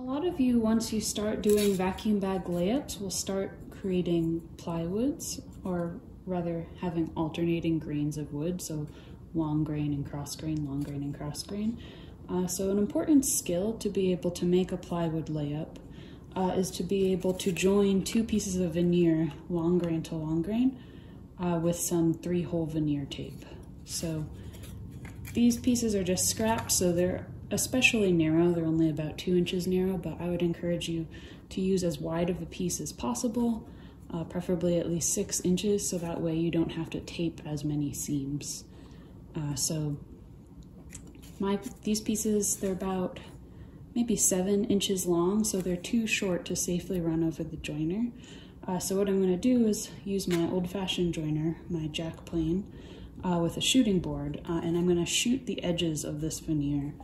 lot of you, once you start doing vacuum bag layups, will start creating plywoods, or rather having alternating grains of wood, so long grain and cross grain, long grain and cross grain. So an important skill to be able to make a plywood layup is to be able to join two pieces of veneer, long grain to long grain, with some 3-hole veneer tape. So these pieces are just scraps, so they're especially narrow. They're only about 2 inches narrow, but I would encourage you to use as wide of a piece as possible, preferably at least 6 inches, so that way you don't have to tape as many seams. These pieces, they're about maybe 7 inches long, so they're too short to safely run over the joiner. So what I'm going to do is use my old-fashioned joiner, my jack plane, with a shooting board, and I'm going to shoot the edges of this veneer.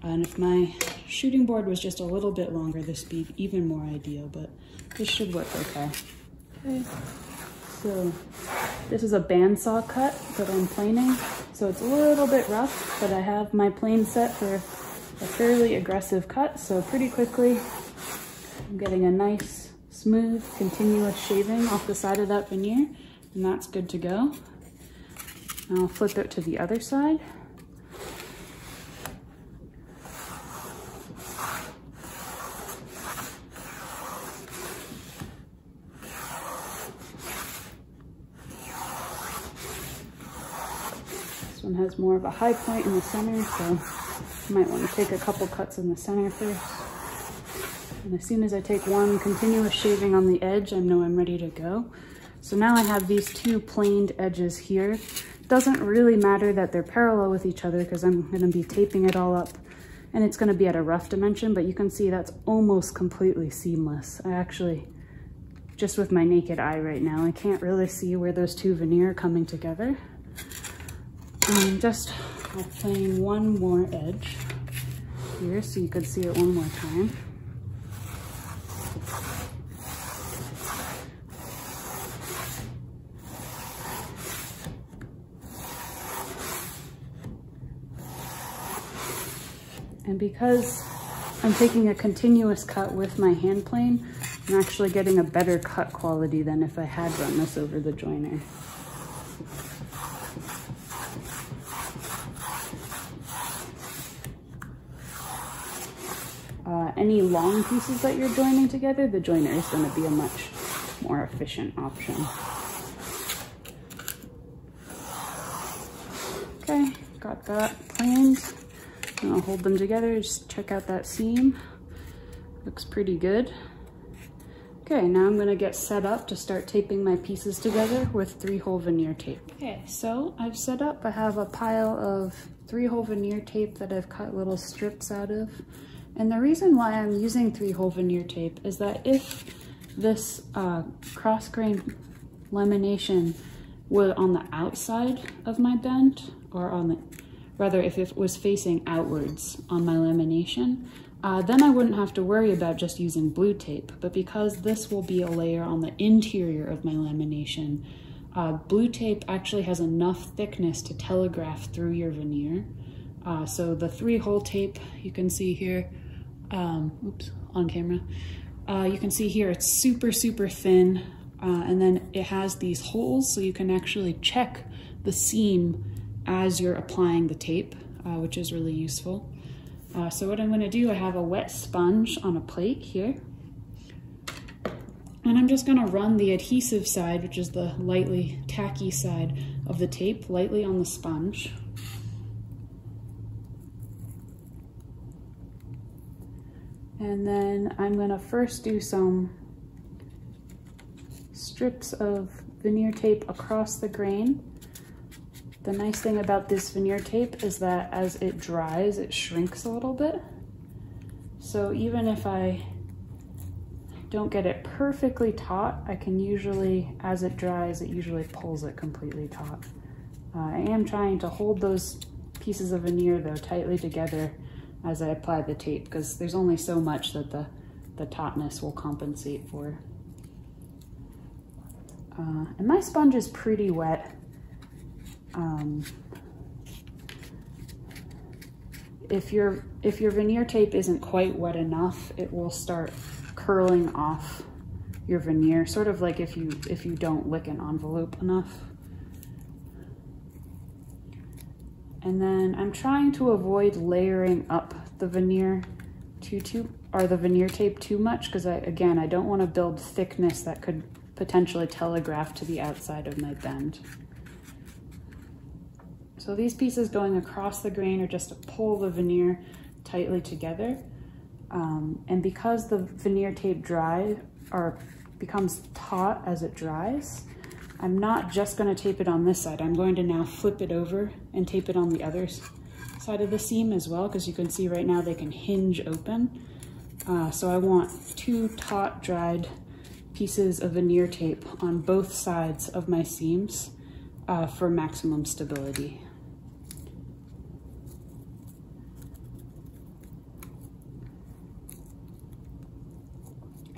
And if my shooting board was just a little bit longer, this would be even more ideal, but this should work okay. Okay, so this is a bandsaw cut that I'm planing, so it's a little bit rough, but I have my plane set for a fairly aggressive cut, so pretty quickly I'm getting a nice, smooth, continuous shaving off the side of that veneer, and that's good to go. I'll flip it to the other side. This one has more of a high point in the center, so you might want to take a couple cuts in the center first. And as soon as I take one continuous shaving on the edge, I know I'm ready to go. So now I have these two planed edges here. It doesn't really matter that they're parallel with each other because I'm going to be taping it all up, and it's going to be at a rough dimension, but you can see that's almost completely seamless. I actually, just with my naked eye right now, I can't really see where those two veneer are coming together. I'm playing one more edge here so you could see it one more time. And because I'm taking a continuous cut with my hand plane, I'm actually getting a better cut quality than if I had run this over the joiner. Any long pieces that you're joining together, the joiner is going to be a much more efficient option. Okay, got that planed. I'll hold them together, just check out that seam. Looks pretty good. Okay, now I'm gonna get set up to start taping my pieces together with 3-hole veneer tape. Okay, so I've set up, I have a pile of 3-hole veneer tape that I've cut little strips out of. And the reason why I'm using 3-hole veneer tape is that if this cross grain lamination were on the outside of my bend, or rather if it was facing outwards on my lamination, then I wouldn't have to worry about just using blue tape. But because this will be a layer on the interior of my lamination, blue tape actually has enough thickness to telegraph through your veneer. So the 3-hole tape, you can see here, oops, on camera, you can see here it's super, super thin, and then it has these holes so you can actually check the seam as you're applying the tape, which is really useful. So what I'm going to do, I have a wet sponge on a plate here, and I'm just going to run the adhesive side, which is the lightly tacky side of the tape, lightly on the sponge. And then I'm going to first do some strips of veneer tape across the grain. The nice thing about this veneer tape is that as it dries, it shrinks a little bit. So even if I don't get it perfectly taut, I can usually, as it dries, it usually pulls it completely taut. I am trying to hold those pieces of veneer though tightly together as I apply the tape, because there's only so much that the tautness will compensate for. And my sponge is pretty wet. if your veneer tape isn't quite wet enough, it will start curling off your veneer, sort of like if you don't lick an envelope enough. And then I'm trying to avoid layering up the veneer the veneer tape too much, because again, I don't want to build thickness that could potentially telegraph to the outside of my bend. So these pieces going across the grain are just to pull the veneer tightly together. And because the veneer tape becomes taut as it dries, I'm not just going to tape it on this side. I'm going to now flip it over and tape it on the other side of the seam as well, because you can see right now they can hinge open. So I want 2 taut dried pieces of veneer tape on both sides of my seams for maximum stability.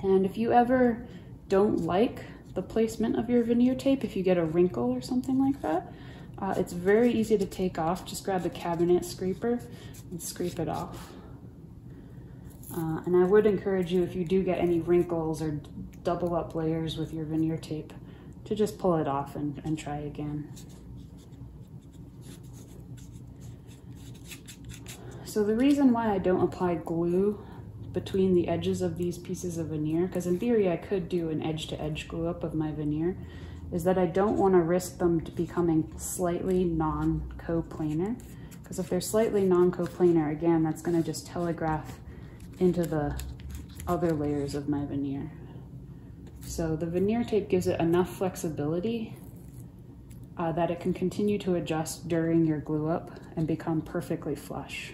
And if you ever don't like the placement of your veneer tape, if you get a wrinkle or something like that, it's very easy to take off. Just grab a cabinet scraper and scrape it off. And I would encourage you, if you do get any wrinkles or double up layers with your veneer tape, to just pull it off and try again. So the reason why I don't apply glue between the edges of these pieces of veneer, because in theory I could do an edge-to-edge glue up of my veneer, is that I don't want to risk them becoming slightly non-coplanar. Because if they're slightly non-coplanar, again, that's going to just telegraph into the other layers of my veneer. So the veneer tape gives it enough flexibility that it can continue to adjust during your glue up and become perfectly flush.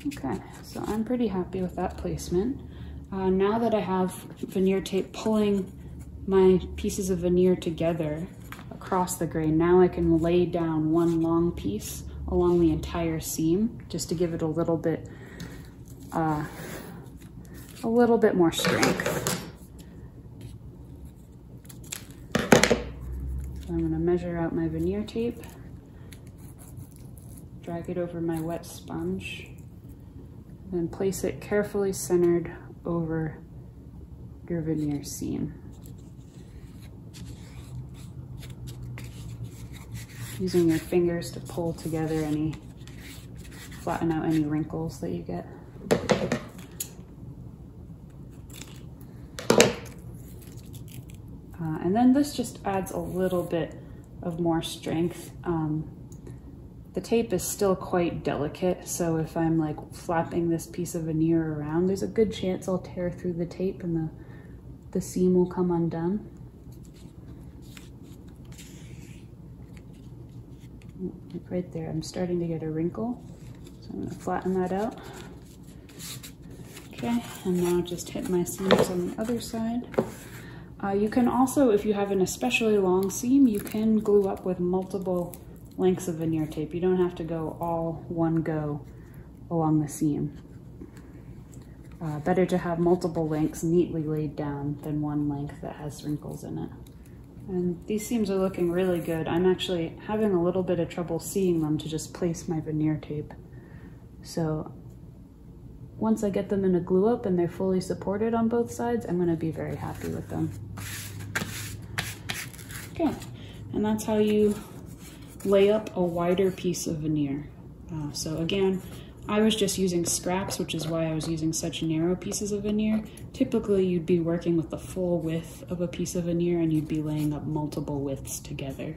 Okay, so I'm pretty happy with that placement. Now that I have veneer tape pulling my pieces of veneer together across the grain, now I can lay down one long piece along the entire seam just to give it a little bit more strength. So I'm going to measure out my veneer tape, drag it over my wet sponge, then place it carefully centered over your veneer seam. Using your fingers to pull together flatten out any wrinkles that you get. And then this just adds a little bit of more strength. The tape is still quite delicate, so if I'm like flapping this piece of veneer around, there's a good chance I'll tear through the tape and the seam will come undone. Like right there, I'm starting to get a wrinkle, so I'm going to flatten that out. Okay, and now just hit my seams on the other side. You can also, if you have an especially long seam, you can glue up with multiple lengths of veneer tape. You don't have to go all one go along the seam. Better to have multiple lengths neatly laid down than one length that has wrinkles in it. And these seams are looking really good. I'm actually having a little bit of trouble seeing them to just place my veneer tape. So once I get them in a glue up and they're fully supported on both sides, I'm going to be very happy with them. Okay, and that's how you lay up a wider piece of veneer. So again, I was just using scraps, which is why I was using such narrow pieces of veneer. Typically, you'd be working with the full width of a piece of veneer and you'd be laying up multiple widths together.